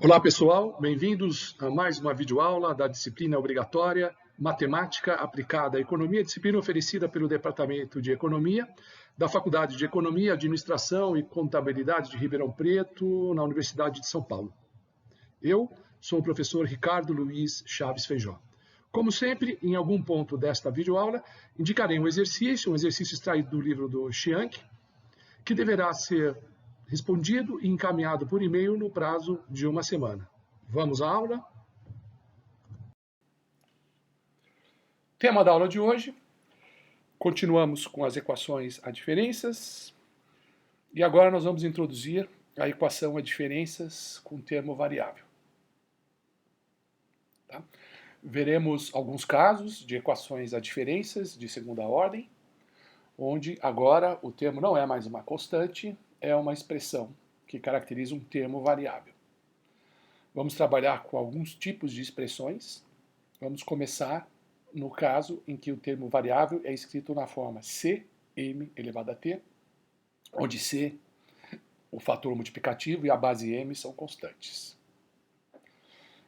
Olá pessoal, bem-vindos a mais uma videoaula da disciplina obrigatória Matemática Aplicada à Economia, disciplina oferecida pelo Departamento de Economia da Faculdade de Economia, Administração e Contabilidade de Ribeirão Preto, na Universidade de São Paulo. Eu sou o professor Ricardo Luiz Chaves Feijó. Como sempre, em algum ponto desta videoaula, indicarei um exercício extraído do livro do Chianchi, que deverá ser respondido e encaminhado por e-mail no prazo de uma semana. Vamos à aula? Tema da aula de hoje, continuamos com as equações adferências e agora nós vamos introduzir a equação adferências com termo variável. Tá? Veremos alguns casos de equações adferências de segunda ordem, onde agora o termo não é mais uma constante, é uma expressão que caracteriza um termo variável. Vamos trabalhar com alguns tipos de expressões. Vamos começar no caso em que o termo variável é escrito na forma Cm elevado a t, onde C, o fator multiplicativo, e a base m são constantes.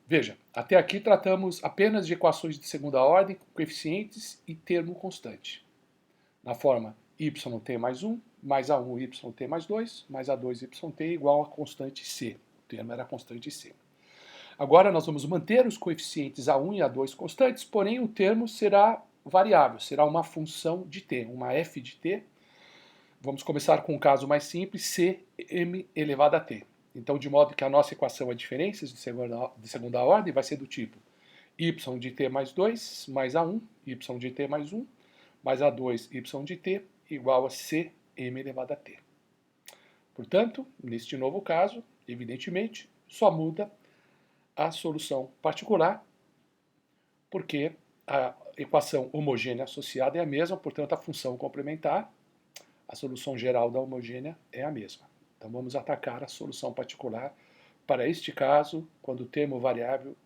Veja, até aqui tratamos apenas de equações de segunda ordem com coeficientes e termo constante. Na forma yt mais 1, mais a1 yt mais 2, mais a2 yt igual a constante C. O termo era a constante C. Agora nós vamos manter os coeficientes A1 e A2 constantes, porém o termo será variável, será uma função de t, uma f de t. Vamos começar com um caso mais simples, Cm elevado a t. Então, de modo que a nossa equação de diferenças de segunda ordem vai ser do tipo y de t mais 2, mais a1, y de t mais 1, mais a2, y de t, igual a Cm elevado a t. Portanto, neste novo caso, evidentemente, só muda a solução particular, porque a equação homogênea associada é a mesma, portanto a função complementar, a solução geral da homogênea é a mesma. Então vamos atacar a solução particular para este caso, quando o termo variável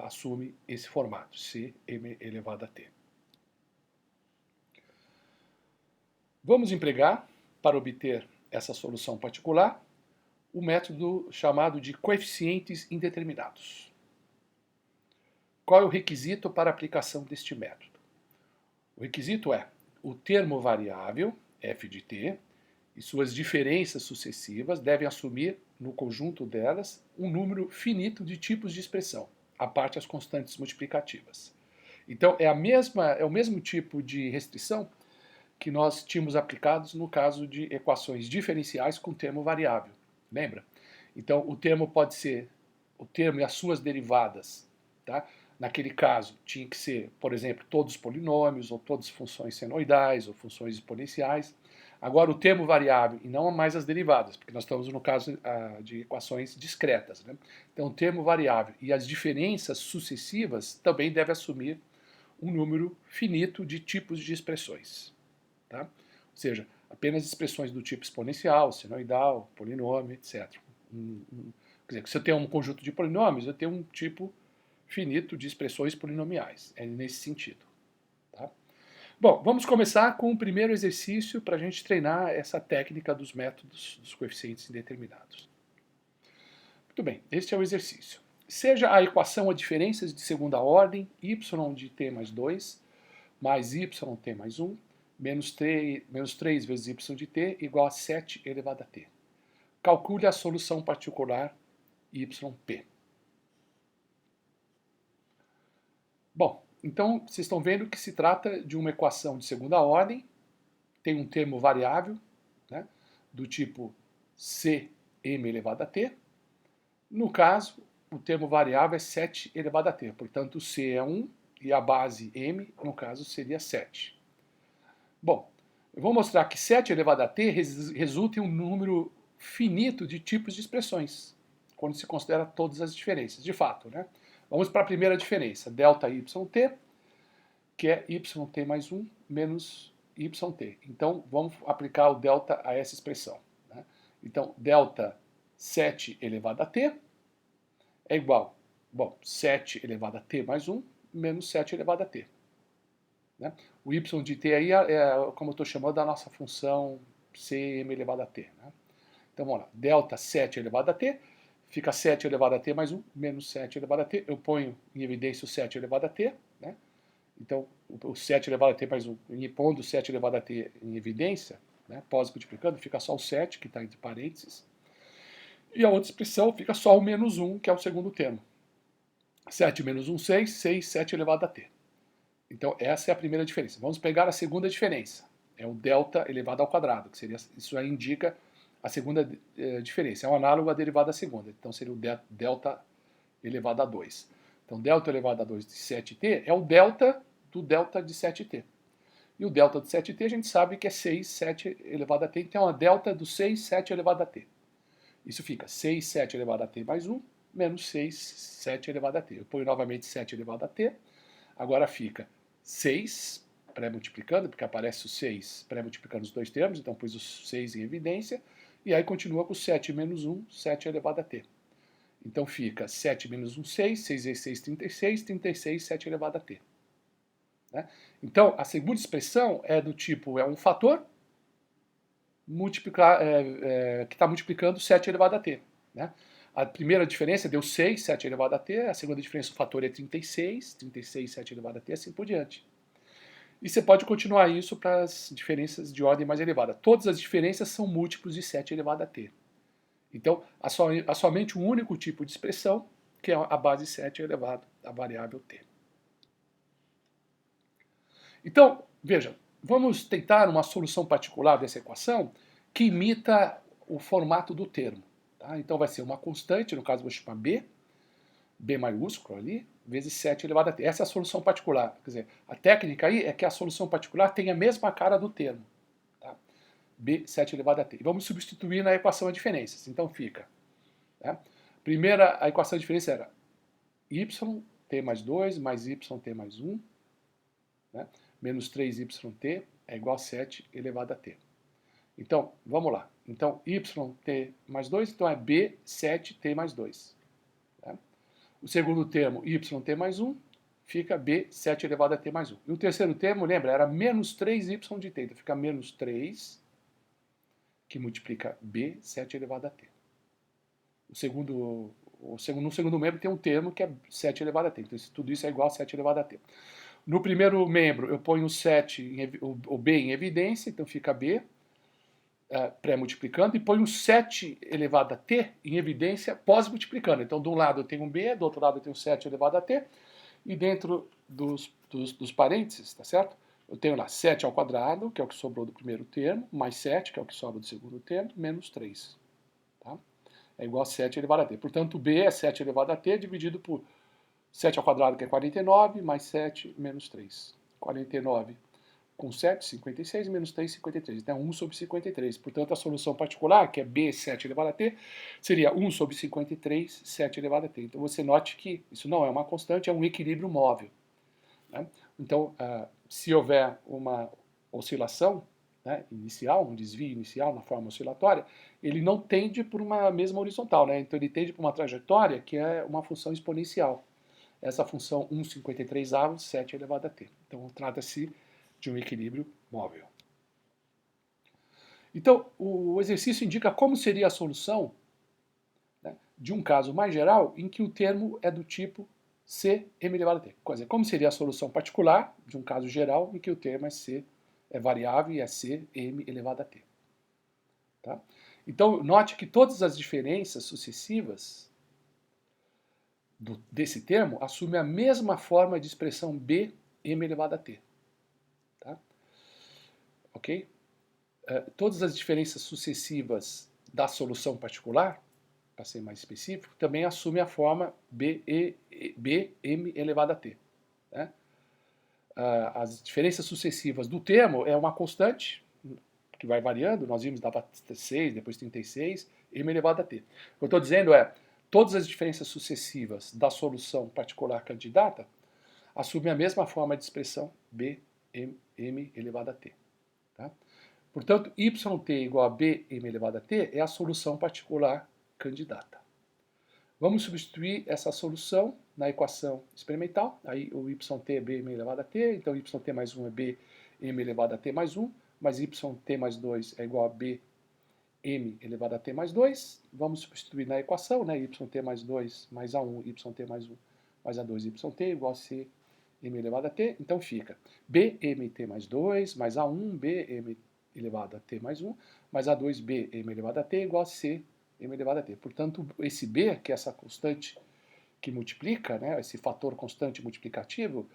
assume esse formato, Cm elevado a t. Vamos empregar, para obter essa solução particular, o método chamado de coeficientes indeterminados. Qual é o requisito para a aplicação deste método? O requisito é o termo variável, f de t, e suas diferenças sucessivas devem assumir, no conjunto delas, um número finito de tipos de expressão, à parte as constantes multiplicativas. Então, é o mesmo tipo de restrição que nós tínhamos aplicados no caso de equações diferenciais com termo variável. Lembra? Então, o termo pode ser o termo e as suas derivadas. Tá? Naquele caso, tinha que ser, por exemplo, todos os polinômios, ou todas as funções senoidais, ou funções exponenciais. Agora, o termo variável, e não mais as derivadas, porque nós estamos no caso de equações discretas. Né? Então, o termo variável e as diferenças sucessivas também devem assumir um número finito de tipos de expressões. Tá? Ou seja, apenas expressões do tipo exponencial, senoidal, polinômio, etc. Quer dizer, se eu tenho um conjunto de polinômios, eu tenho um tipo finito de expressões polinomiais. É nesse sentido. Tá? Bom, vamos começar com o primeiro exercício para a gente treinar essa técnica dos métodos dos coeficientes indeterminados. Muito bem, este é o exercício. Seja a equação a diferenças de segunda ordem, y de t mais 2, mais yt mais 1, menos 3 vezes y de t igual a 7 elevado a t. Calcule a solução particular yp. Bom, então vocês estão vendo que se trata de uma equação de segunda ordem, tem um termo variável, né, do tipo Cm elevado a t. No caso, o termo variável é 7 elevado a t, portanto o C é 1 e a base m, no caso, seria 7. Bom, eu vou mostrar que 7 elevado a t resulta em um número finito de tipos de expressões, quando se considera todas as diferenças, de fato, né? Vamos para a primeira diferença, ΔYt, que é yt mais 1 menos yt. Então, vamos aplicar o delta a essa expressão. Né? Então, delta 7 elevado a t é igual, 7 elevado a t mais 1 menos 7 elevado a t. Né? O y de t aí é, como eu estou chamando, da nossa função Cm elevado a t. Né? Então, vamos lá, delta 7 elevado a t fica 7 elevado a t mais 1, menos 7 elevado a t. Eu ponho em evidência o 7 elevado a t, né? Então, o 7 elevado a t mais 1, pondo o 7 elevado a t em evidência, né, pós-multiplicando, fica só o 7, que está entre parênteses. E a outra expressão fica só o menos 1, que é o segundo termo. 7 menos 1, 6, 6, 7 elevado a t. Então, essa é a primeira diferença. Vamos pegar a segunda diferença. É o delta elevado ao quadrado, que seria, isso aí indica a segunda diferença. É um análogo à derivada da segunda. Então, seria o delta elevado a 2. Então, delta elevado a 2 de 7t é o delta do delta de 7t. E o delta de 7t a gente sabe que é 6, 7 elevado a t. Então, é uma delta do 6, 7 elevado a t. Isso fica 6, 7 elevado a t mais 1, menos 6, 7 elevado a t. Eu ponho novamente 7 elevado a t. Agora fica 6, pré-multiplicando, porque aparece o 6 pré-multiplicando os dois termos, então pus o 6 em evidência. E aí continua com 7 menos 1, 7 elevado a t. Então fica 7 menos 1, 6, 6 vezes 6, 36, 36, 7 elevado a t. Né? Então, a segunda expressão é do tipo, é um fator que está multiplicando 7 elevado a t. Né? A primeira diferença deu 6, 7 elevado a t, a segunda diferença, o fator é 36, 36, 7 elevado a t, assim por diante. E você pode continuar isso para as diferenças de ordem mais elevada. Todas as diferenças são múltiplos de 7 elevado a t. Então, há somente um único tipo de expressão, que é a base 7 elevado à variável t. Então, veja, vamos tentar uma solução particular dessa equação que imita o formato do termo. Tá? Então vai ser uma constante, no caso vou chamar B maiúsculo ali, vezes 7 elevado a t. Essa é a solução particular. Quer dizer, a técnica aí é que a solução particular tem a mesma cara do termo. Tá? B 7 elevado a t. E vamos substituir na equação as diferenças. Então fica. Né? Primeira, a equação de diferença era yt mais 2 mais yt mais 1. Né? Menos 3yt é igual a 7 elevado a t. Então, vamos lá. Então, yt mais 2, então é b 7t mais 2. Tá? O segundo termo, yt mais 1, fica b 7 elevado a t mais 1. E o terceiro termo, lembra, era menos 3y de t. Então, fica menos 3, que multiplica b 7 elevado a t. No segundo membro tem um termo que é 7 elevado a t. Então, tudo isso é igual a 7 elevado a t. No primeiro membro, eu ponho o b em evidência, então fica b, pré-multiplicando, e ponho 7 elevado a t em evidência pós-multiplicando. Então, de um lado eu tenho um b, do outro lado eu tenho 7 elevado a t, e dentro dos parênteses, tá certo? Eu tenho lá 7 ao quadrado, que é o que sobrou do primeiro termo, mais 7, que é o que sobra do segundo termo, menos 3. Tá? É igual a 7 elevado a t. Portanto, b é 7 elevado a t dividido por 7 ao quadrado, que é 49, mais 7, menos 3. 49 com 7, 56, menos 3, 53. Então, 1 sobre 53. Portanto, a solução particular, que é b, 7 elevado a t, seria 1 sobre 53, 7 elevado a t. Então, você note que isso não é uma constante, é um equilíbrio móvel. Né? Então, se houver uma oscilação, né, inicial, um desvio inicial na forma oscilatória, ele não tende por uma mesma horizontal. Né? Então, ele tende por uma trajetória que é uma função exponencial. Essa função 1,53 avos, 7 elevado a t. Então, trata-se de um equilíbrio móvel. Então, o exercício indica como seria a solução, né, de um caso mais geral em que o termo é do tipo c m elevado a t. Quer dizer, como seria a solução particular de um caso geral em que o termo é c, é variável e é c m elevado a t. Tá? Então, note que todas as diferenças sucessivas desse termo assumem a mesma forma de expressão b m elevado a t. Tá? Ok? Todas as diferenças sucessivas da solução particular, para ser mais específico, também assumem a forma bm elevado a t. Né? As diferenças sucessivas do termo é uma constante, que vai variando, nós vimos dava 6, depois 36, m elevado a t. O que eu estou dizendo é, todas as diferenças sucessivas da solução particular candidata assumem a mesma forma de expressão b m elevado a t. Tá? Portanto, yt igual a b m elevado a t é a solução particular candidata. Vamos substituir essa solução na equação experimental. Aí o yt é b m elevado a t, então yt mais 1 é b m elevado a t mais 1, mais yt mais 2 é igual a b m elevado a t mais 2, vamos substituir na equação, né, yt mais 2 mais a1, yt mais 1 mais a2, yt igual a c m elevado a t, então fica bmt mais 2 mais a1, bm elevado a t mais 1, mais a2, bm elevado a t igual a c m elevado a t. Portanto, esse b, que é essa constante que multiplica, né, esse fator constante multiplicativo,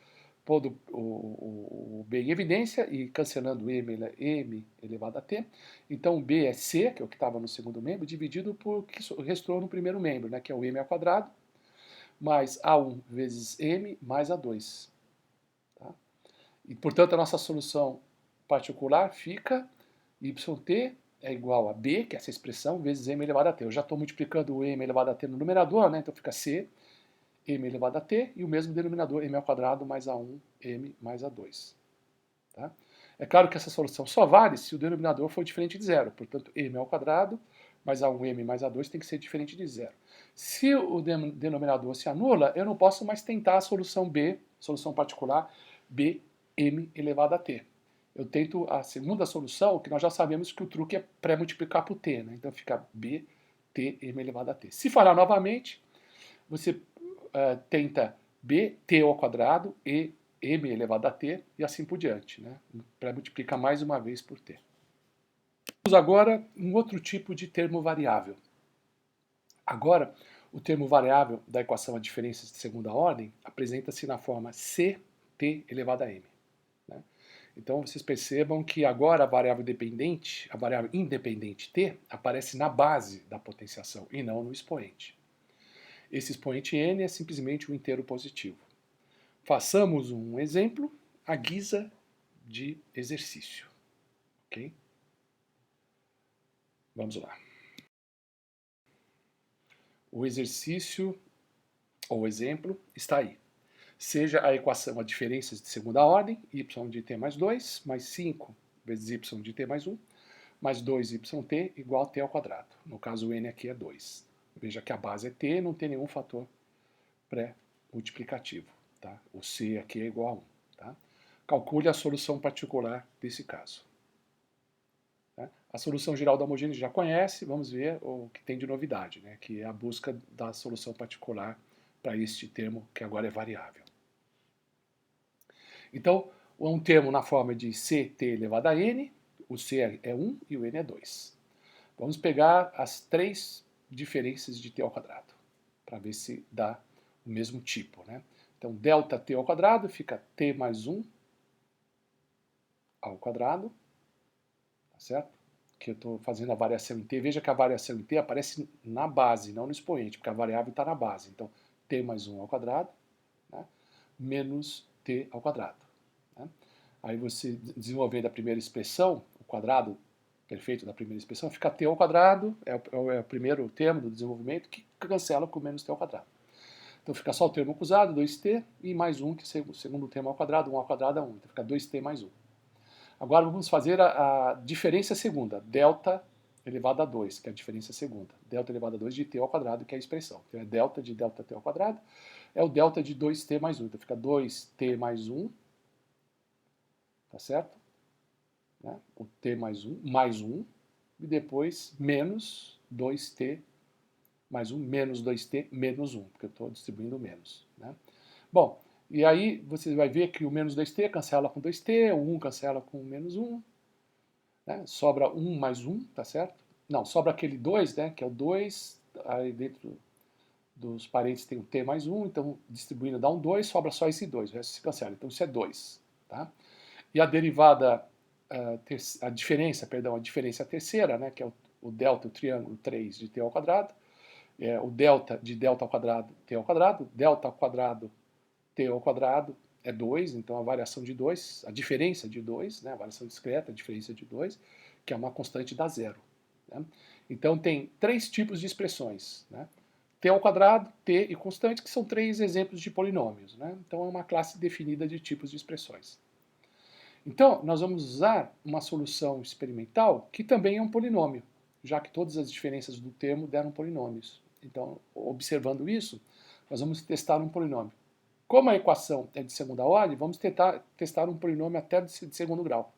pondo o b em evidência e cancelando m elevado a t. Então, b é c, que é o que estava no segundo membro, dividido por o que restou no primeiro membro, né, que é o m ao quadrado, mais a1 vezes m mais a2. Tá? E, portanto, a nossa solução particular fica yt é igual a b, que é essa expressão, vezes m elevado a t. Eu já estou multiplicando o m elevado a t no numerador, né, então fica c m elevado a t, e o mesmo denominador, m ao quadrado mais a1, m mais a2. Tá? É claro que essa solução só vale se o denominador for diferente de zero, portanto, m ao quadrado mais a1, m mais a2 tem que ser diferente de zero. Se o denominador se anula, eu não posso mais tentar a solução b, solução particular, b, m elevado a t. Eu tento a segunda solução, que nós já sabemos que o truque é pré-multiplicar por t, né? Então fica b, t, m elevado a t. Se falhar novamente, você tenta b, t ao quadrado, e m elevado a t, e assim por diante, né? Para multiplicar mais uma vez por t. Vamos agora um outro tipo de termo variável. Agora, o termo variável da equação a diferenças de segunda ordem apresenta-se na forma ct elevado a m. Né? Então, vocês percebam que agora a variável independente t aparece na base da potenciação e não no expoente. Esse expoente n é simplesmente um inteiro positivo. Façamos um exemplo à guisa de exercício. Ok? Vamos lá. O exercício, ou exemplo, está aí. Seja a equação a diferenças de segunda ordem, y de t mais 2, mais 5 vezes y de t mais 1, mais 2yt igual a t ao quadrado. No caso, o n aqui é 2. Veja que a base é t, não tem nenhum fator pré-multiplicativo. Tá? O c aqui é igual a 1. Tá? Calcule a solução particular desse caso. Tá? A solução geral da homogênea já conhece, vamos ver o que tem de novidade, né? Que é a busca da solução particular para este termo que agora é variável. Então, um termo na forma de ct elevado a n, o c é 1 e o n é 2. Vamos pegar as três diferenças de t ao quadrado, para ver se dá o mesmo tipo. Né? Então, delta t ao quadrado fica t mais 1 ao quadrado, tá certo? Que eu estou fazendo a variação em t. Veja que a variação em t aparece na base, não no expoente, porque a variável está na base. Então, t mais 1 ao quadrado, né? Menos t ao quadrado. Né? Aí você desenvolvendo a primeira expressão, o quadrado perfeito da primeira expressão, fica t ao quadrado, é o primeiro termo do desenvolvimento, que cancela com menos t ao quadrado. Então fica só o termo acusado, 2t, e mais 1, que é o segundo termo ao quadrado, 1 ao quadrado é 1. Então fica 2t mais 1. Agora vamos fazer a diferença segunda, delta elevado a 2, que é a diferença segunda. Delta elevado a 2 de t ao quadrado, que é a expressão. Então é delta de delta t ao quadrado, é o delta de 2t mais 1. Então fica 2t mais 1, tá certo? Né? O t mais 1, e depois menos 2t mais 1, menos 2t, menos 1, porque eu estou distribuindo menos. Né? Bom, e aí você vai ver que o menos 2t cancela com 2t, o 1 cancela com menos 1, né? Sobra 1 mais 1, tá certo? Não, sobra aquele 2, né, que é o 2, aí dentro dos parênteses tem o t mais 1, então distribuindo dá um 2, sobra só esse 2, o resto se cancela, então isso é 2. Tá? E a derivada, a diferença terceira, né, que é o delta, o triângulo 3 de t ao quadrado, é o delta de delta ao quadrado, t ao quadrado, delta ao quadrado, t ao quadrado é 2, então a variação de 2, a diferença de 2, né, a variação discreta, a diferença de 2, que é uma constante dá zero. Né? Então tem três tipos de expressões, né? t ao quadrado, t e constante, que são três exemplos de polinômios. Né? Então é uma classe definida de tipos de expressões. Então nós vamos usar uma solução experimental que também é um polinômio, já que todas as diferenças do termo deram polinômios. Então, observando isso, nós vamos testar um polinômio. Como a equação é de segunda ordem, vamos testar um polinômio até de segundo grau.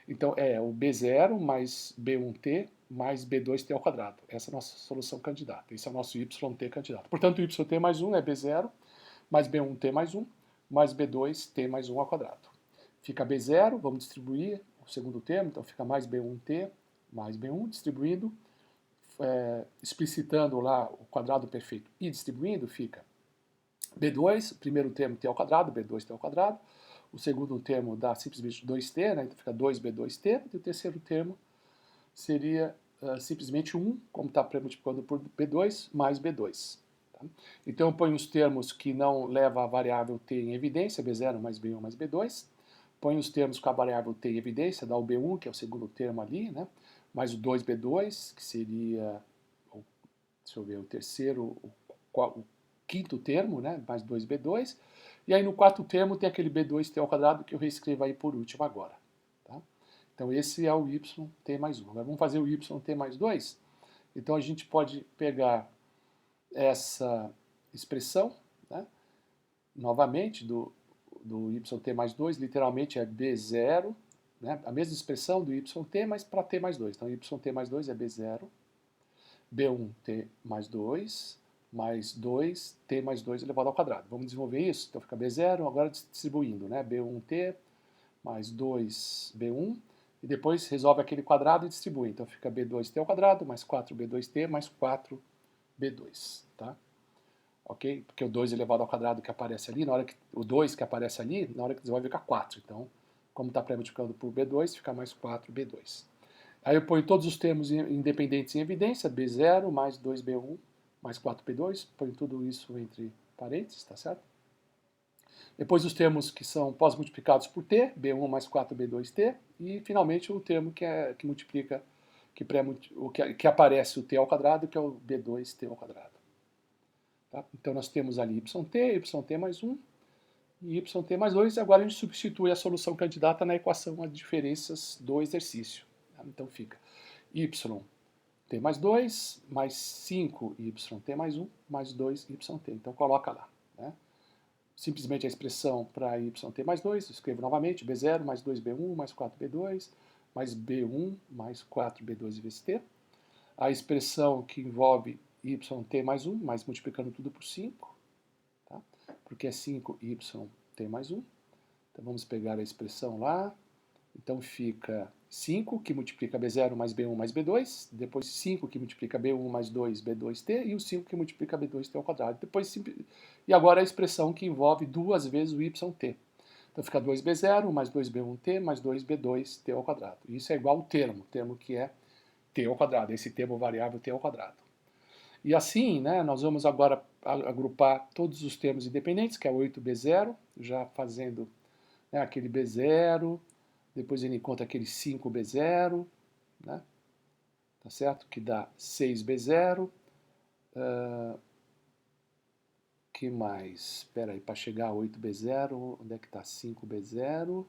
Então é o b0 mais b1t mais B2t ao quadrado. Essa é a nossa solução candidata. Esse é o nosso YT candidato. Portanto, o YT mais 1 é B0 mais B1t mais 1 mais B2t mais 1 ao quadrado. Fica B0, vamos distribuir o segundo termo, então fica mais B1t mais B1, distribuindo, explicitando lá o quadrado perfeito e distribuindo, fica B2, o primeiro termo t ao quadrado, B2t ao quadrado, o segundo termo dá simplesmente 2t, né, então fica 2B2t, e o terceiro termo seria simplesmente 1, como está pré-multiplicando por B2, mais B2. Tá? Então eu ponho os termos que não levam a variável t em evidência, B0 mais B1 mais B2, ponho os termos com a variável t em evidência, dá o B1, que é o segundo termo ali, né, mais o 2B2, que seria, deixa eu ver, o terceiro, o quinto termo, né, mais 2B2, e aí no quarto termo tem aquele B2t ao quadrado que eu reescrevo aí por último agora. Tá? Então esse é o YT mais 1. Agora vamos fazer o YT mais 2. Então a gente pode pegar essa expressão, né, novamente, do YT mais 2, literalmente é B0, né, a mesma expressão do YT, mas para T mais 2. Então YT mais 2 é B0, B1T mais 2, mais 2T mais 2 elevado ao quadrado. Vamos desenvolver isso? Então fica B0, agora distribuindo, né, B1T mais 2B1, e depois resolve aquele quadrado e distribui. Então fica B2t ao quadrado, mais 4B2t, mais 4B2, tá? Ok? Porque o 2 elevado ao quadrado que aparece ali, na hora que, o 2 que aparece ali, na hora que desenvolve fica 4. Então, como está pré-multiplicando por B2, fica mais 4B2. Aí eu ponho todos os termos independentes em evidência, B0 mais 2B1 mais 4B2, ponho tudo isso entre parênteses, tá certo? Depois os termos que são pós-multiplicados por t, b1 mais 4b2t, e finalmente o termo que multiplica, que aparece o t ao quadrado, que é o b2t ao quadrado. Tá? Então nós temos ali yt mais 1 e yt mais 2, e agora a gente substitui a solução candidata na equação as diferenças do exercício. Tá? Então fica yt mais 2 mais 5yt mais 1 mais 2yt. Então coloca lá. Né? Simplesmente a expressão para YT mais 2, escrevo novamente, B0 mais 2B1 mais 4B2, mais B1 mais 4B2 vezes T. A expressão que envolve YT mais 1, mas multiplicando tudo por 5, tá? Porque é 5YT mais 1. Então vamos pegar a expressão lá. Então fica 5, que multiplica B0 mais B1 mais B2, depois 5 que multiplica B1 mais 2, B2t, e o 5 que multiplica B2t ao quadrado. E agora a expressão que envolve duas vezes o YT. Então fica 2B0 mais 2B1t mais 2B2t ao quadrado. Isso é igual ao termo que é t ao quadrado, esse termo variável t ao quadrado. E assim, né, nós vamos agora agrupar todos os termos independentes, que é 8B0, já fazendo, né, aquele B0, depois ele encontra aquele 5B0, né? Tá certo? Que dá 6B0. Que mais? Espera aí, para chegar a 8B0, onde é que está 5B0?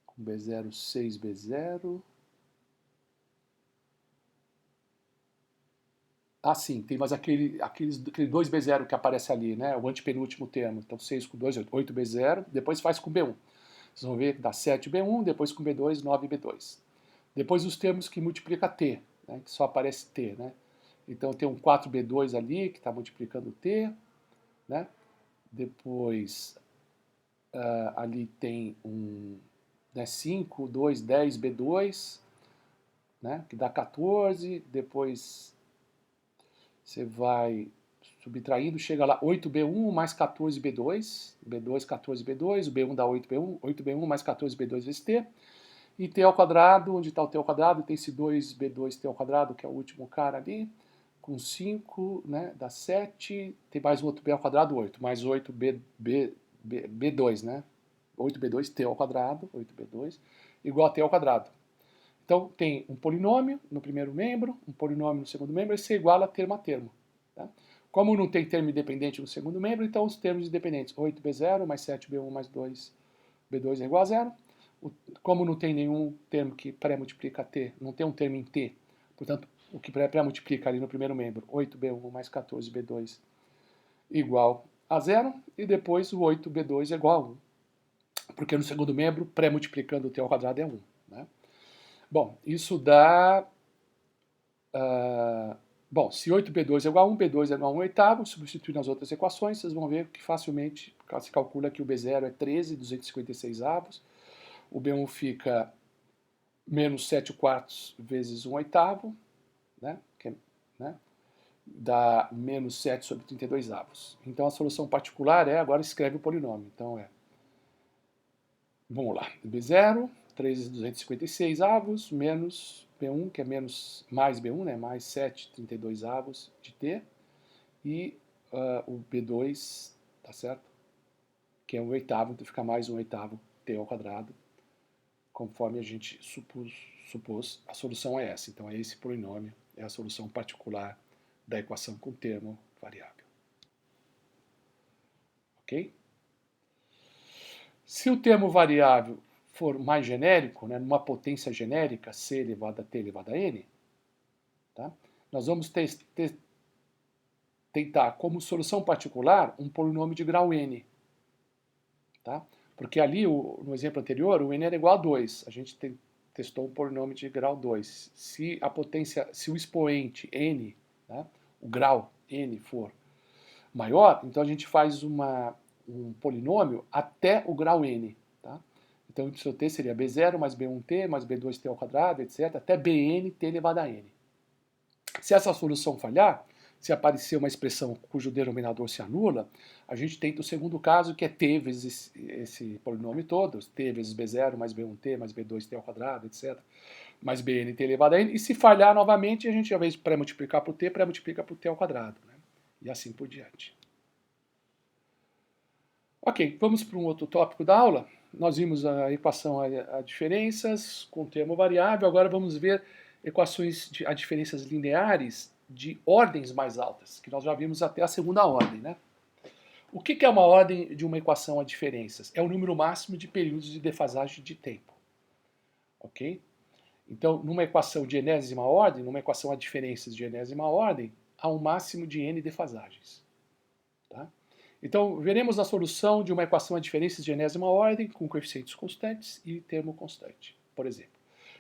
Com B0, 6B0. Ah, sim, tem mais aquele 2B0 que aparece ali, né? O antepenúltimo termo. Então 6 com 2, 8B0, depois faz com B1. Vocês vão ver que dá 7B1, depois com B2, 9B2. Depois os termos que multiplica T, né, que só aparece T. Né? Então tem um 4B2 ali, que está multiplicando T. Né? Depois ali tem um 5, 2, 10B2, né, que dá 14. Depois você vai subtraindo, chega lá 8B1 mais 14B2, B2, 14B2, o B1 dá 8B1, 8B1 mais 14B2 vezes T. E t ao quadrado, onde está o t ao quadrado, tem esse 2b2t ao quadrado, que é o último cara ali, com 5, né, dá 7, tem mais um outro b ao quadrado, 8, mais 8b2, né, 8b2t ao quadrado, 8b2, igual a t ao quadrado. Então tem um polinômio no primeiro membro, um polinômio no segundo membro, e se iguala termo a termo. Tá? Como não tem termo independente no segundo membro, então os termos independentes, 8b0 mais 7b1 mais 2b2 é igual a 0. Como não tem nenhum termo que pré-multiplica t, não tem um termo em t, portanto, o que pré-multiplica ali no primeiro membro, 8b1 mais 14b2 igual a 0, e depois o 8b2 é igual a 1, porque no segundo membro, pré-multiplicando o t ao quadrado é 1. Né? Bom, isso dá... bom, se 8b2 é igual a 1, b2 é igual a 1 oitavo, substituir nas outras equações, vocês vão ver que facilmente se calcula que o b0 é 13,256 avos, o b1 fica menos 7 quartos vezes 1 oitavo, né? Né? Dá menos 7 sobre 32 avos. Então a solução particular é, agora escreve o polinômio, então é, vamos lá, b0, 13,256 avos, menos b1, que é menos, mais b1, né, mais 7,32 avos de t, e o b2, tá certo? Que é um oitavo, então fica mais um oitavo t ao quadrado, conforme a gente supôs, a solução é essa. Então é esse polinômio, é a solução particular da equação com termo variável. Ok? Se o termo variável for mais genérico, né, numa potência genérica, c elevado a t elevado a n, tá? Nós vamos tentar como solução particular um polinômio de grau n. Tá? Porque ali, no exemplo anterior, o n era igual a 2. A gente testou um polinômio de grau 2. Se a potência, se o expoente n, tá? O grau n for maior, então a gente faz um polinômio até o grau n. Tá? Então yt seria b0 mais b1t mais b2t ao quadrado, etc., até bn t elevado a n. Se essa solução falhar, se aparecer uma expressão cujo denominador se anula, a gente tenta o segundo caso, que é t vezes esse polinômio todo, t vezes b0 mais b1t mais b2t ao quadrado, etc., mais bnt elevado a n, e se falhar novamente, a gente, ao invés de pré-multiplicar por t, pré-multiplica por t ao quadrado, né? E assim por diante. Ok, vamos para um outro tópico da aula. Nós vimos a equação a diferenças com termo variável, agora vamos ver equações a diferenças lineares de ordens mais altas, que nós já vimos até a segunda ordem, né? O que é uma ordem de uma equação a diferenças? É o número máximo de períodos de defasagem de tempo, ok? Então, numa equação de enésima ordem, numa equação a diferenças de enésima ordem, há um máximo de n defasagens, tá? Então, veremos a solução de uma equação a diferenças de enésima ordem com coeficientes constantes e termo constante. Por exemplo,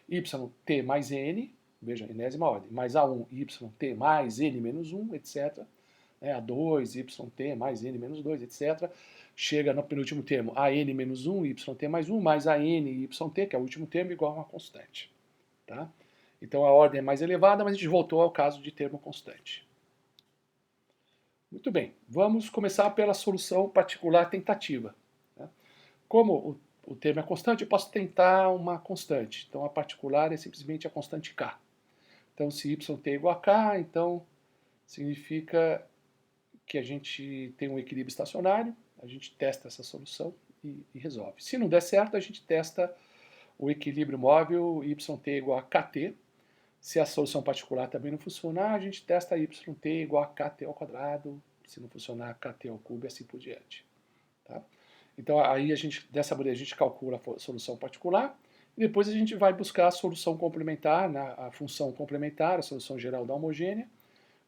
yt mais n, veja, enésima ordem, mais a1 yt mais n menos 1, etc. A2 yt mais n menos 2, etc. Chega no penúltimo termo, a n menos 1 yt mais 1, mais a n yt, que é o último termo, igual a uma constante. Tá? Então a ordem é mais elevada, mas a gente voltou ao caso de termo constante. Muito bem, vamos começar pela solução particular tentativa. Né? Como o termo é constante, eu posso tentar uma constante. Então a particular é simplesmente a constante k. Então se yt é igual a k, então significa que a gente tem um equilíbrio estacionário, a gente testa essa solução e resolve. Se não der certo, a gente testa o equilíbrio móvel yt igual a kt. Se a solução particular também não funcionar, a gente testa yt igual a kt ao quadrado. Se não funcionar, kt ao cubo e assim por diante. Tá? Então aí dessa maneira a gente calcula a solução particular e depois a gente vai buscar a solução complementar, a função complementar, a solução geral da homogênea.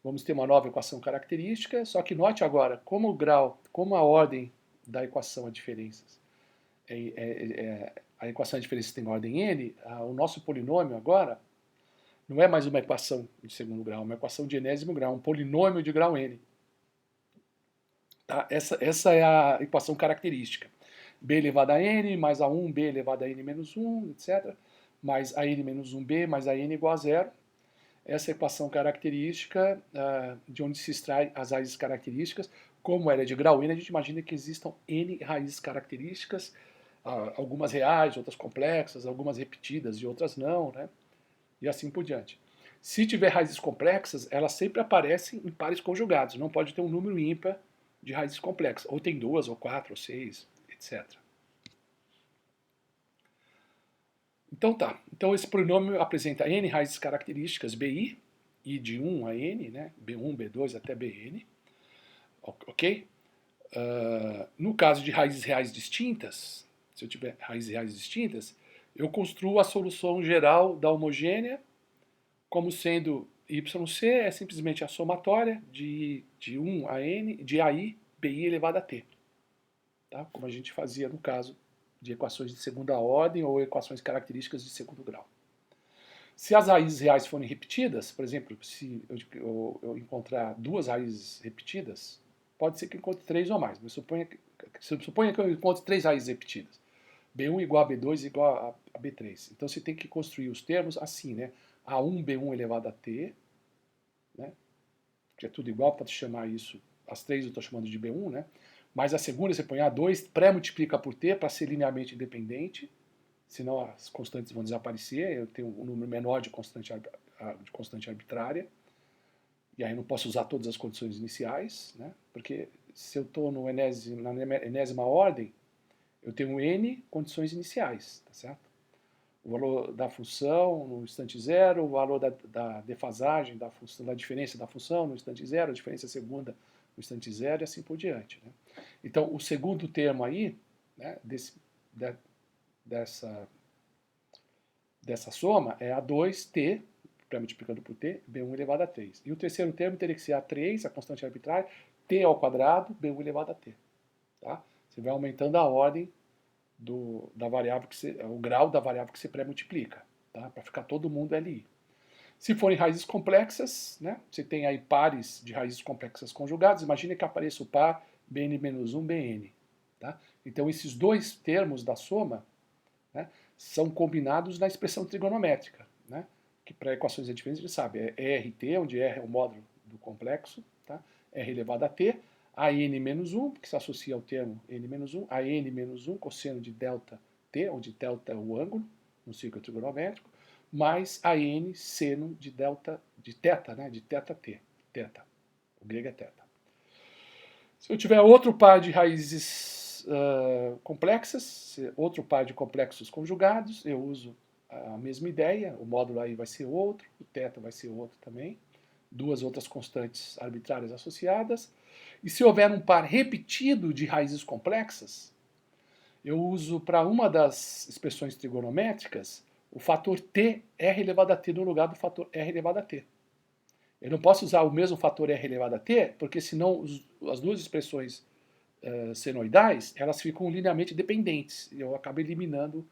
Vamos ter uma nova equação característica, só que note agora, como o grau, como a ordem da equação a diferenças, a equação de diferenças tem ordem n, o nosso polinômio agora não é mais uma equação de segundo grau, é uma equação de enésimo grau, um polinômio de grau n. Tá? Essa é a equação característica. B elevado a n mais a1, b elevado a n menos 1, etc. Mais a n menos 1b mais a n igual a zero. Essa equação característica, de onde se extrai as raízes características, como ela é de grau n, a gente imagina que existam n raízes características, algumas reais, outras complexas, algumas repetidas e outras não, né? E assim por diante. Se tiver raízes complexas, elas sempre aparecem em pares conjugados, não pode ter um número ímpar de raízes complexas, ou tem 2, ou 4, ou 6, etc. Então tá, então esse polinômio apresenta n raízes características bi, i de 1 a n, né? b1, b2 até bn, ok? No caso de raízes reais distintas, se eu tiver raízes reais distintas, eu construo a solução geral da homogênea como sendo yc é simplesmente a somatória de 1 a n, de ai, bi elevado a t. Tá? Como a gente fazia no caso de equações de segunda ordem ou equações características de segundo grau. Se as raízes reais forem repetidas, por exemplo, se eu encontrar duas raízes repetidas, pode ser que eu encontre 3 ou mais, mas suponha que eu encontre 3 raízes repetidas. B1 igual a B2 igual a B3. Então você tem que construir os termos assim, né? A1, B1 elevado a T, né? Que é tudo igual, pode chamar isso, as 3 eu estou chamando de B1, né? Mas a segunda você põe A2, pré-multiplica por T para ser linearmente independente, senão as constantes vão desaparecer, eu tenho um número menor de constante arbitrária, e aí eu não posso usar todas as condições iniciais, né? Porque se eu estou na enésima ordem, eu tenho n condições iniciais, tá certo? O valor da função no instante zero, o valor da defasagem da função, da diferença da função no instante zero, a diferença segunda no instante zero e assim por diante. Né? Então, o segundo termo aí, né, dessa soma é A2T, multiplicando por T, B1 elevado a 3. E o terceiro termo teria que ser A3, a constante arbitrária, T ao quadrado, B1 elevado a T. Tá? Você vai aumentando a ordem da variável o grau da variável que você pré-multiplica, tá? Para ficar todo mundo LI. Se forem raízes complexas, né? Você tem aí pares de raízes complexas conjugadas, imagine que apareça o par Bn-1, Bn. Tá? Então esses dois termos da soma, né, são combinados na expressão trigonométrica, né? Que para equações de diferença a gente sabe, é ERT, onde R é o módulo do complexo, tá? R elevado a T, a n-1, que se associa ao termo n-1, a n-1, cosseno de delta t, onde delta é o ângulo no círculo trigonométrico, mais a n seno de delta, de teta, né, de teta t, teta, o grego é teta. Se eu tiver outro par de raízes complexas, outro par de complexos conjugados, eu uso a mesma ideia, o módulo aí vai ser outro, o teta vai ser outro também, duas outras constantes arbitrárias associadas. E se houver um par repetido de raízes complexas, eu uso para uma das expressões trigonométricas o fator t r elevado a t no lugar do fator r elevado a t. Eu não posso usar o mesmo fator r elevado a t, porque senão as duas expressões senoidais elas ficam linearmente dependentes. E eu acabo eliminando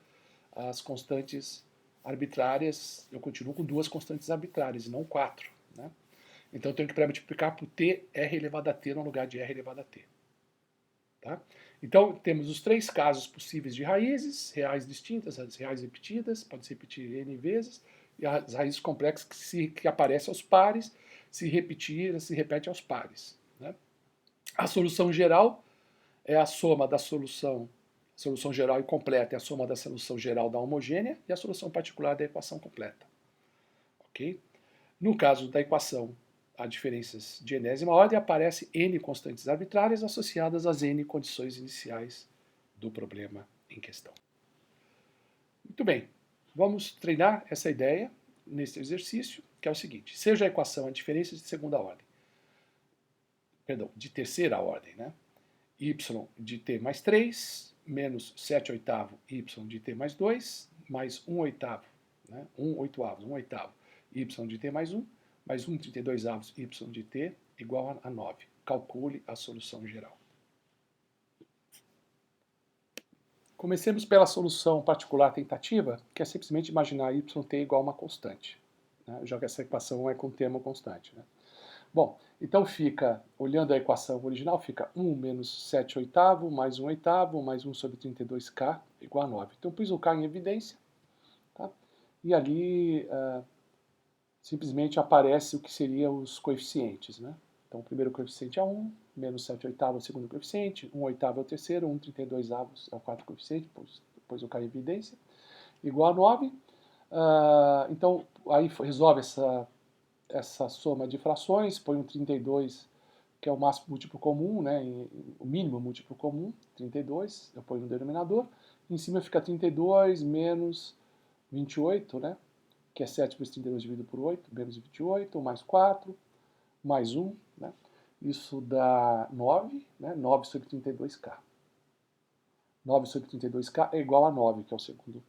as constantes arbitrárias. Eu continuo com duas constantes arbitrárias e não 4. Né? Então eu tenho que pré-multiplicar por t r elevado a t no lugar de r elevado a t. Tá? Então temos os 3 casos possíveis de raízes, reais distintas, as reais repetidas, pode se repetir n vezes, e as raízes complexas que aparecem aos pares, se repete aos pares. Né? A solução geral é a soma da solução geral e completa é a soma da solução geral da homogênea e a solução particular da equação completa. Ok? No caso da equação a diferenças de enésima ordem, aparece n constantes arbitrárias associadas às n condições iniciais do problema em questão. Muito bem, vamos treinar essa ideia nesse exercício, que é o seguinte: seja a equação a diferença de segunda ordem, perdão, de terceira ordem, né? Y de t mais 3, menos 7 oitavo y de t mais 2, mais 1 oitavo, né? 1 oitavo, y de t mais 1, mais 1 32 avos y de t igual a 9. Calcule a solução geral. Comecemos pela solução particular tentativa, que é simplesmente imaginar yt igual a uma constante, né? Já que essa equação é com termo constante. Né? Bom, então fica, olhando a equação original, fica 1 menos 7 oitavo, mais 1 oitavo, mais 1 sobre 32k igual a 9. Então pus o k em evidência, tá? E ali simplesmente aparece o que seriam os coeficientes. Né? Então o primeiro coeficiente é 1, menos 7 oitavo é o segundo coeficiente, 1 oitavo é o terceiro, 1 32 avos é o quarto coeficiente, depois o k em evidência, igual a 9. Então aí resolve essa soma de frações, põe um 32, que é o máximo múltiplo comum, né, o mínimo múltiplo comum, 32, eu ponho no denominador. Em cima fica 32 menos 28, né, que é 7 vezes 32 dividido por 8, menos 28, mais 4, mais 1, né, isso dá 9, né, 9 sobre 32k. 9 sobre 32k é igual a 9, que é o segundo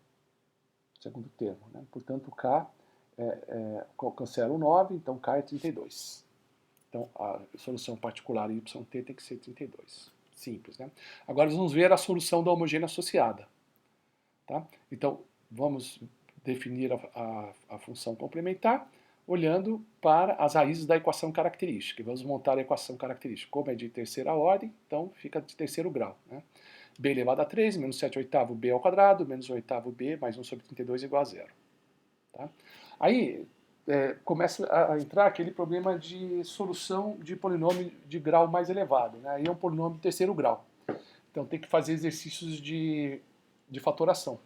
termo. Né? Portanto, k cancela o 9, então k é 32. Então, a solução particular yt tem que ser 32. Simples, né? Agora, vamos ver a solução da homogênea associada. Tá? Então, vamos definir a função complementar, olhando para as raízes da equação característica. Vamos montar a equação característica. Como é de terceira ordem, então fica de terceiro grau, né? B elevado a 3, menos 7 oitavo B ao quadrado, menos 1 oitavo B, mais 1 sobre 32 igual a zero. Tá? Aí começa a entrar aquele problema de solução de polinômio de grau mais elevado. Né? Aí é um polinômio de terceiro grau. Então tem que fazer exercícios de fatoração.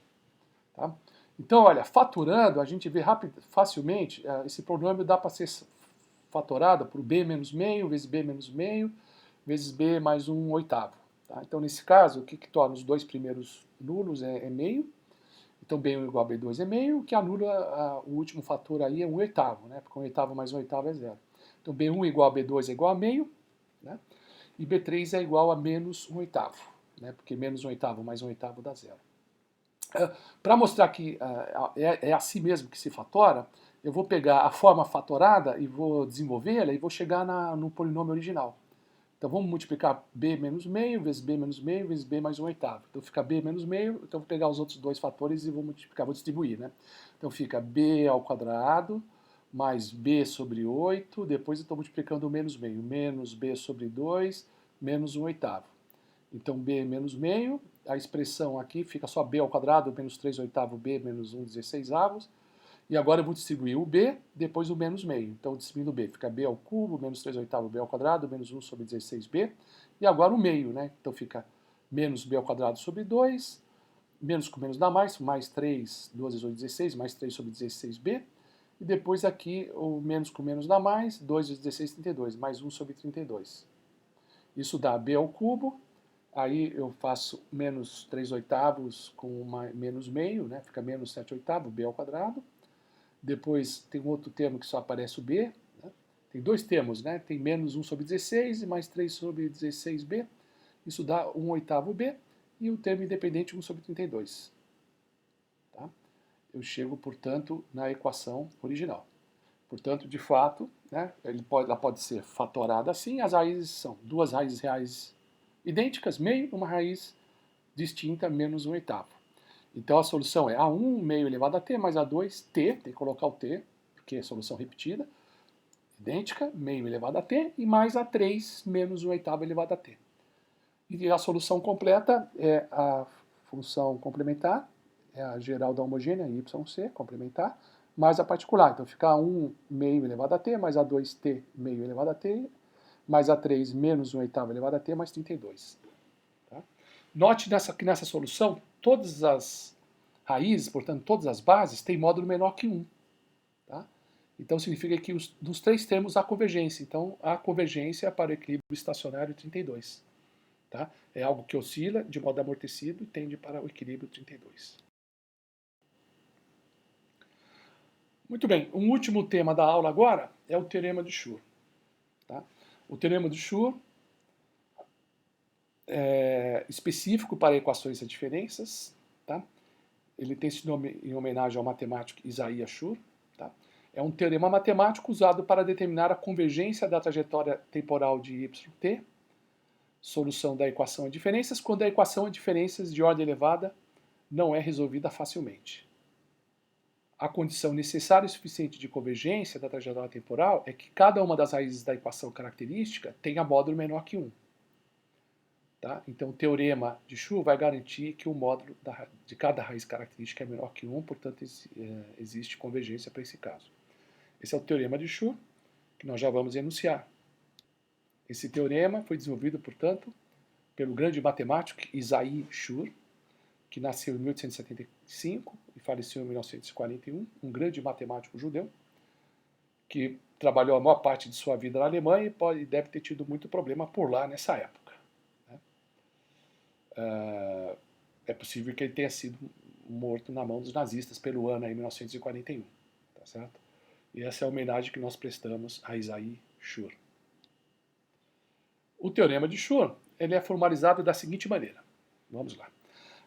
Tá? Então, olha, fatorando, a gente vê facilmente, esse polinômio dá para ser fatorado por b menos meio, vezes b menos meio, vezes b mais 1 oitavo. Tá? Então, nesse caso, o que torna os dois primeiros nulos é meio. Então, b1 igual a b2 é meio, o que anula o último fator aí é 1 oitavo, né? Porque 1 oitavo mais 1 oitavo é zero. Então, b1 igual a b2 é igual a meio, né? E b3 é igual a menos 1 oitavo, né? Porque menos 1 oitavo mais 1 oitavo dá zero. Para mostrar que é assim mesmo que se fatora, eu vou pegar a forma fatorada e vou desenvolvê-la e vou chegar no polinômio original. Então vamos multiplicar b menos meio vezes b menos meio vezes b mais 1 oitavo. Então fica b menos meio, então vou pegar os outros dois fatores e vou multiplicar, vou distribuir, né? Então fica b ao quadrado mais b sobre 8, depois eu estou multiplicando o menos meio, menos b sobre 2, menos 1 oitavo. Então b menos meio, a expressão aqui fica só b ao quadrado, menos 3 oitavo b menos 1 16avos. E agora eu vou distribuir o b, depois o menos meio. Então, distribuindo o b, fica b ao cubo, menos 3 oitavo b ao quadrado, menos 1 sobre 16b. E agora o meio, né? Então fica menos b ao quadrado sobre 2, menos com menos dá mais 3, 2 vezes 8, 16, mais 3 sobre 16b. E depois aqui o menos com menos dá mais, 2 vezes 16, 32, mais 1 sobre 32. Isso dá b ao cubo, aí eu faço menos 3 oitavos com menos meio, né? Fica menos 7 oitavos, b ao quadrado. Depois tem um outro termo que só aparece o b. Né? Tem dois termos, né? Tem menos 1 sobre 16 e mais 3 sobre 16b. Isso dá 1 oitavo b. E o termo independente 1 sobre 32. Tá? Eu chego, portanto, na equação original. Portanto, de fato, né, ela pode ser fatorada assim. As raízes são duas raízes reais idênticas, meio, uma raiz distinta, menos 1 oitavo. Então a solução é A1 meio elevado a t mais A2 t, tem que colocar o t, porque é solução repetida, idêntica, meio elevado a t, e mais A3 menos 1 oitavo elevado a t. E a solução completa é a função complementar, é a geral da homogênea, yc, complementar, mais a particular. Então fica A1 meio elevado a t, mais A2t meio elevado a t, mais A3 menos 1 oitavo elevado a t, mais 32. Tá? Note que nessa solução, todas as raízes, portanto, todas as bases, têm módulo menor que 1. Tá? Então significa que nos três termos há convergência. Então há convergência para o equilíbrio estacionário 32. Tá? É algo que oscila de modo amortecido e tende para o equilíbrio 32. Muito bem, um último tema da aula agora é o teorema de Schur. Tá? O teorema de Schur é específico para equações de diferenças. Tá? Ele tem esse nome em homenagem ao matemático Isaiah Schur. Tá? É um teorema matemático usado para determinar a convergência da trajetória temporal de yt, solução da equação de diferenças, quando a equação de diferenças de ordem elevada não é resolvida facilmente. A condição necessária e suficiente de convergência da trajetória temporal é que cada uma das raízes da equação característica tenha módulo menor que 1. Tá? Então, o teorema de Schur vai garantir que o módulo de cada raiz característica é menor que 1, portanto, existe convergência para esse caso. Esse é o teorema de Schur, que nós já vamos enunciar. Esse teorema foi desenvolvido, portanto, pelo grande matemático Isaiah Schur, que nasceu em 1875 e faleceu em 1941, um grande matemático judeu, que trabalhou a maior parte de sua vida na Alemanha e deve ter tido muito problema por lá nessa época. É possível que ele tenha sido morto na mão dos nazistas pelo ano aí 1941, tá certo? E essa é a homenagem que nós prestamos a Isaiah Schur. O teorema de Schur ele é formalizado da seguinte maneira. Vamos lá.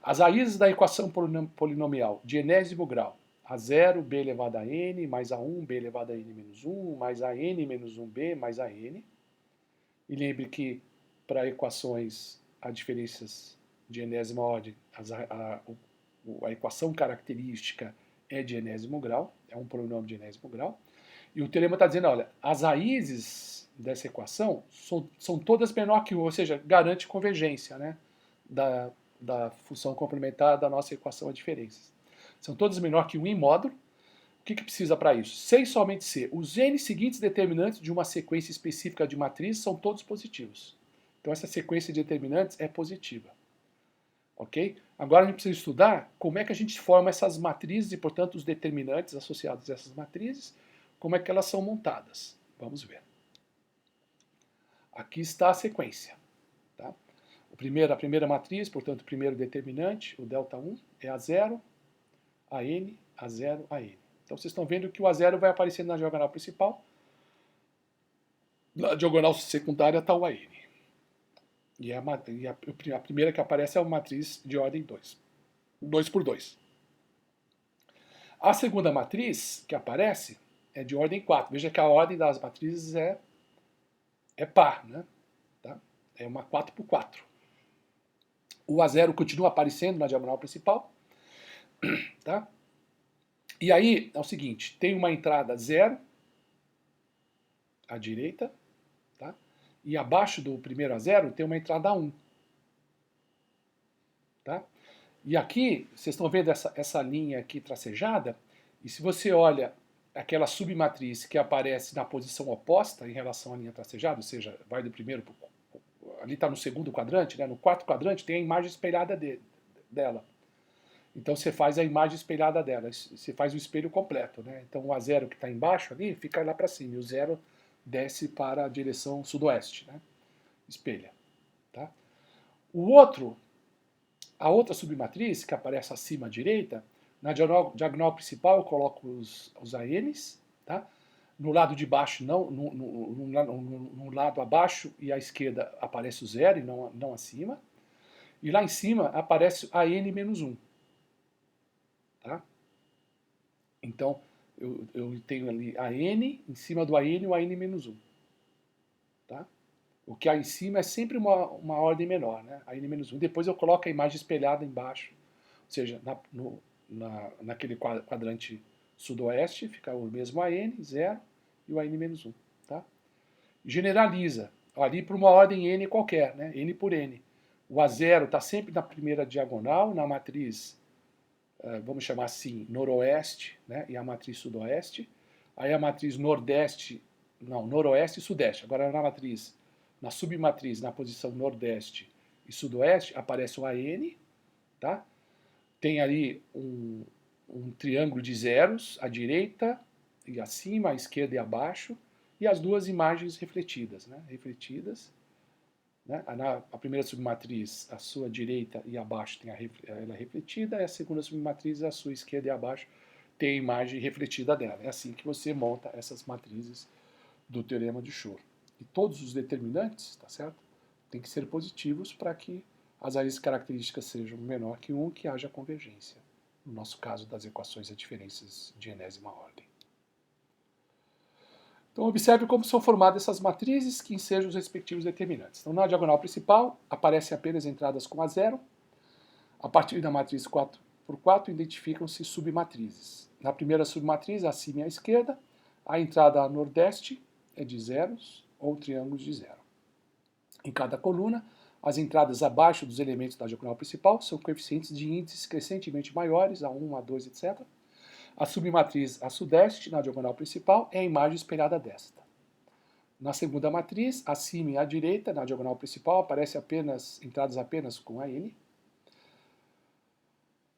As raízes da equação polinomial de enésimo grau, A0, b elevado a n, mais A1, b elevado a n menos 1, mais a n menos 1b, mais a n. E lembre que para equações a diferenças de enésima ordem, a equação característica é de enésimo grau, é um polinômio de enésimo grau. E o teorema está dizendo, olha, as raízes dessa equação são todas menor que 1, ou seja, garante convergência, né, da função complementar da nossa equação a diferenças. São todas menor que 1 em módulo. O que precisa para isso? Se e somente se os n seguintes determinantes de uma sequência específica de matrizes são todos positivos. Então essa sequência de determinantes é positiva. Ok? Agora a gente precisa estudar como é que a gente forma essas matrizes e, portanto, os determinantes associados a essas matrizes, como é que elas são montadas. Vamos ver. Aqui está a sequência. Tá? A primeira matriz, portanto, o primeiro determinante, o ΔI, é A0, AN, A0, AN. Então vocês estão vendo que o A0 vai aparecendo na diagonal principal, na diagonal secundária está o AN. E a primeira que aparece é uma matriz de ordem 2. 2 por 2. A segunda matriz que aparece é de ordem 4. Veja que a ordem das matrizes é par, né? Tá? É uma 4 por 4. O A0 continua aparecendo na diagonal principal. Tá? E aí é o seguinte, tem uma entrada 0 à direita, tá? E abaixo do primeiro A0 tem uma entrada 1. Tá? E aqui, vocês estão vendo essa linha aqui tracejada, e se você olha aquela submatriz que aparece na posição oposta em relação à linha tracejada, ou seja, vai do primeiro, ali está no segundo quadrante, né? No quarto quadrante tem a imagem espelhada dela. Então você faz a imagem espelhada dela, você faz o espelho completo, né? Então o A0 que está embaixo ali fica lá para cima, e o 0 desce para a direção sudoeste, né? Espelha. Tá? A outra submatriz, que aparece acima à direita, na diagonal principal eu coloco os ANs, tá? No lado de baixo, não, no lado abaixo e à esquerda aparece o 0 e não acima. E lá em cima aparece a n menos 1. Tá? Então, eu tenho ali a n, em cima do AN o AN menos 1. Tá? O que há em cima é sempre uma ordem menor, né? A n menos 1. Depois eu coloco a imagem espelhada embaixo. Ou seja, naquele quadrante sudoeste fica o mesmo AN, 0, e o AN menos 1. Tá? Generaliza ali para uma ordem n qualquer, né? N por n. O A0 está sempre na primeira diagonal, na matriz, vamos chamar assim, noroeste, né? E a matriz sudoeste. Aí a matriz noroeste e sudeste. Agora na submatriz, na posição nordeste e sudoeste, aparece o AN, tá? Tem ali um triângulo de zeros à direita e acima, à esquerda e abaixo, e as duas imagens refletidas, né? Né? A primeira submatriz, à sua direita e abaixo, tem ela refletida, e a segunda submatriz, à sua esquerda e abaixo, tem a imagem refletida dela. É assim que você monta essas matrizes do teorema de Shor. E todos os determinantes, tá certo? Tem que ser positivos para que as raízes características sejam menor que 1, que haja convergência. No nosso caso das equações a diferenças de enésima ordem. Então observe como são formadas essas matrizes que ensejam os respectivos determinantes. Então na diagonal principal aparecem apenas entradas com A0. A partir da matriz 4 por 4 identificam-se submatrizes. Na primeira submatriz, acima e à esquerda, a entrada nordeste é de zeros ou triângulos de zero. Em cada coluna, as entradas abaixo dos elementos da diagonal principal são coeficientes de índices crescentemente maiores, A1, A2, etc. A submatriz a sudeste, na diagonal principal, é a imagem espelhada desta. Na segunda matriz, acima e à direita, na diagonal principal, aparecem entradas apenas com a N.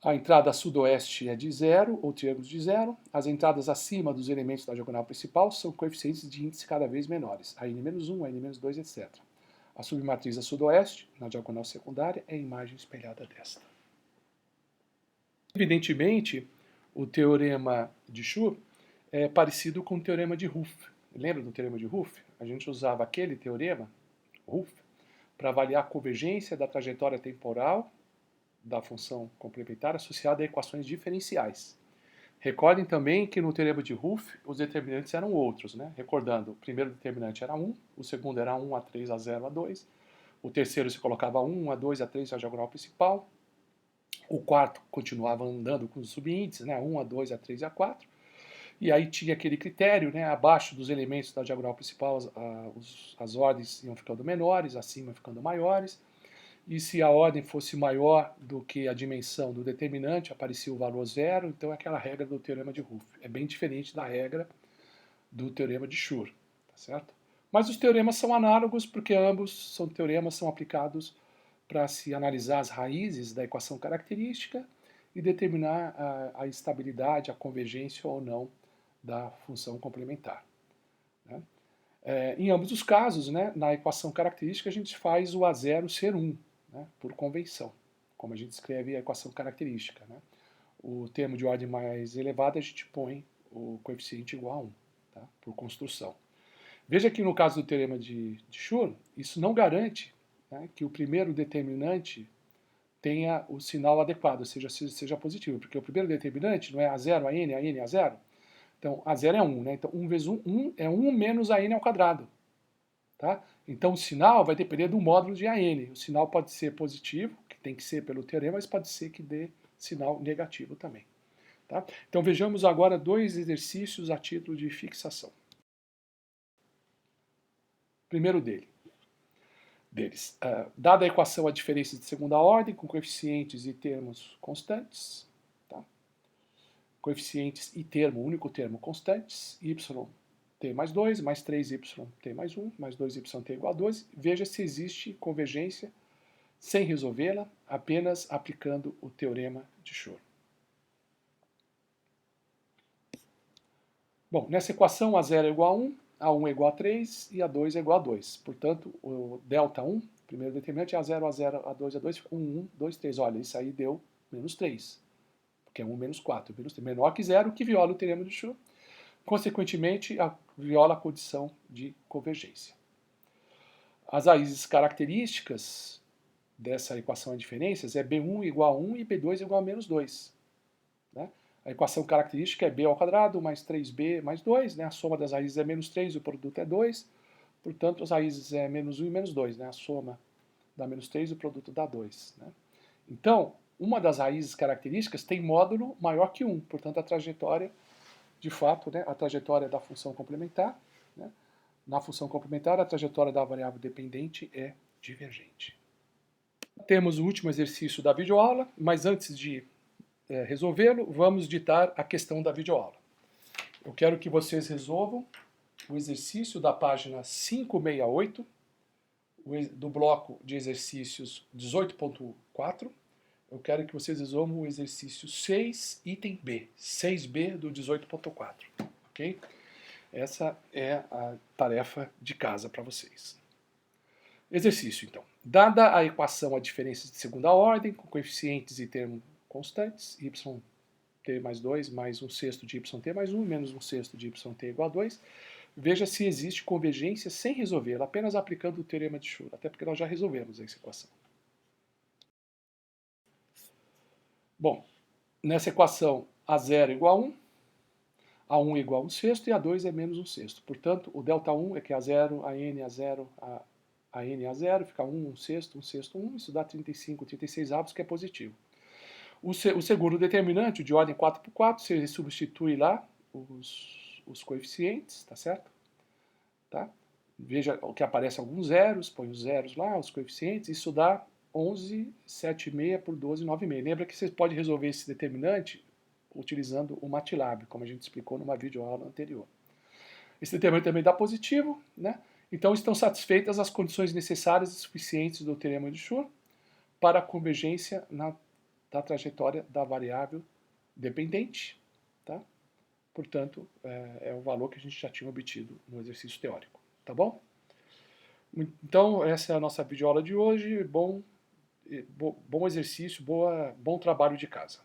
A entrada sudoeste é de zero, ou triângulos de zero. As entradas acima dos elementos da diagonal principal são coeficientes de índice cada vez menores, a N-1, a N-2, etc. A submatriz a sudoeste, na diagonal secundária, é a imagem espelhada desta. Evidentemente, o teorema de Shor é parecido com o teorema de Hoof. Lembra do teorema de Hoof? A gente usava aquele teorema, Hoof, para avaliar a convergência da trajetória temporal da função complementar associada a equações diferenciais. Recordem também que no teorema de Hoof os determinantes eram outros, né? Recordando, o primeiro determinante era 1, o segundo era 1, A3, A0, A2, o terceiro se colocava 1, A2, A3 na diagonal principal, O quarto continuava andando com os subíndices, né, A1, A2, A3 e A4. E aí tinha aquele critério, né, abaixo dos elementos da diagonal principal, as ordens iam ficando menores, acima ficando maiores. E se a ordem fosse maior do que a dimensão do determinante, aparecia o valor zero, então é aquela regra do teorema de Hoof. É bem diferente da regra do teorema de Schur, tá certo? Mas os teoremas são análogos porque ambos são aplicados para se analisar as raízes da equação característica e determinar a estabilidade, a convergência ou não da função complementar. Né? Em ambos os casos, né, na equação característica, a gente faz o A0 ser 1, né, por convenção, como a gente escreve a equação característica. Né? O termo de ordem mais elevada, a gente põe o coeficiente igual a 1, tá, por construção. Veja que no caso do teorema de Schur, isso não garante, né, que o primeiro determinante tenha o sinal adequado, seja positivo, porque o primeiro determinante não é A0, AN, AN, A0. Então, A0 é 1, né? Então, 1 vezes 1 é 1 menos AN ao quadrado. Tá? Então, o sinal vai depender do módulo de AN. O sinal pode ser positivo, que tem que ser pelo teorema, mas pode ser que dê sinal negativo também. Tá? Então, vejamos agora dois exercícios a título de fixação. Primeiro deles. Dada a equação a diferença de segunda ordem, com coeficientes e termos constantes, tá? Coeficientes e termo, único termo constantes, y mais 2, mais 3y mais 1, mais 2y igual a 12. Veja se existe convergência sem resolvê-la, apenas aplicando o teorema de Schur. Bom, nessa equação A0 é igual a 1, A1 é igual a 3 e A2 é igual a 2. Portanto, o ΔI, primeiro determinante, é A0, A0, A2, A2, fica 1, 1, 2, 3. Olha, isso aí deu menos 3, porque é 1 menos 4. Menos 3, menor que 0, que viola o teorema de Schur. Consequentemente, viola a condição de convergência. As raízes características dessa equação de diferenças é B1 igual a 1 e B2 igual a menos 2. Né? A equação característica é B ao quadrado mais 3B mais 2, né? A soma das raízes é menos 3 e o produto é 2. Portanto, as raízes é menos 1 e menos 2, né? A soma dá menos 3 e o produto dá 2. Né? Então, uma das raízes características tem módulo maior que 1. Portanto, a trajetória, de fato, né? A trajetória da função complementar, né? Na função complementar, a trajetória da variável dependente é divergente. Temos o último exercício da videoaula, mas antes de resolvê-lo, vamos ditar a questão da videoaula. Eu quero que vocês resolvam o exercício da página 568, do bloco de exercícios 18.4. Eu quero que vocês resolvam o exercício 6, item B, 6B do 18.4, ok? Essa é a tarefa de casa para vocês. Exercício, então. Dada a equação a diferenças de segunda ordem, com coeficientes e termos constantes, yt mais 2 mais 1 sexto de yt mais 1 menos 1 sexto de yt igual a 2, veja se existe convergência sem resolvê-la, apenas aplicando o teorema de Schur, até porque nós já resolvemos essa equação. Bom, nessa equação A0 é igual a 1, A1 é igual a 1 sexto e A2 é menos 1 sexto. Portanto, o ΔI é que A0, AN, A0, AN, A0, fica 1 sexto, 1 sexto, 1, isso dá 35, 36 avos, que é positivo. O segundo determinante, de ordem 4 por 4, você substitui lá os coeficientes, tá certo? Tá? Veja que aparece alguns zeros, põe os zeros lá, os coeficientes, isso dá 11, 7,6 por 12, 9,5. Lembra que você pode resolver esse determinante utilizando o MATLAB, como a gente explicou numa videoaula anterior. Esse determinante também dá positivo, né? Então estão satisfeitas as condições necessárias e suficientes do teorema de Schur para a convergência da trajetória da variável dependente, tá? Portanto, é o valor que a gente já tinha obtido no exercício teórico, tá bom? Então, essa é a nossa videoaula de hoje. Bom exercício, bom trabalho de casa.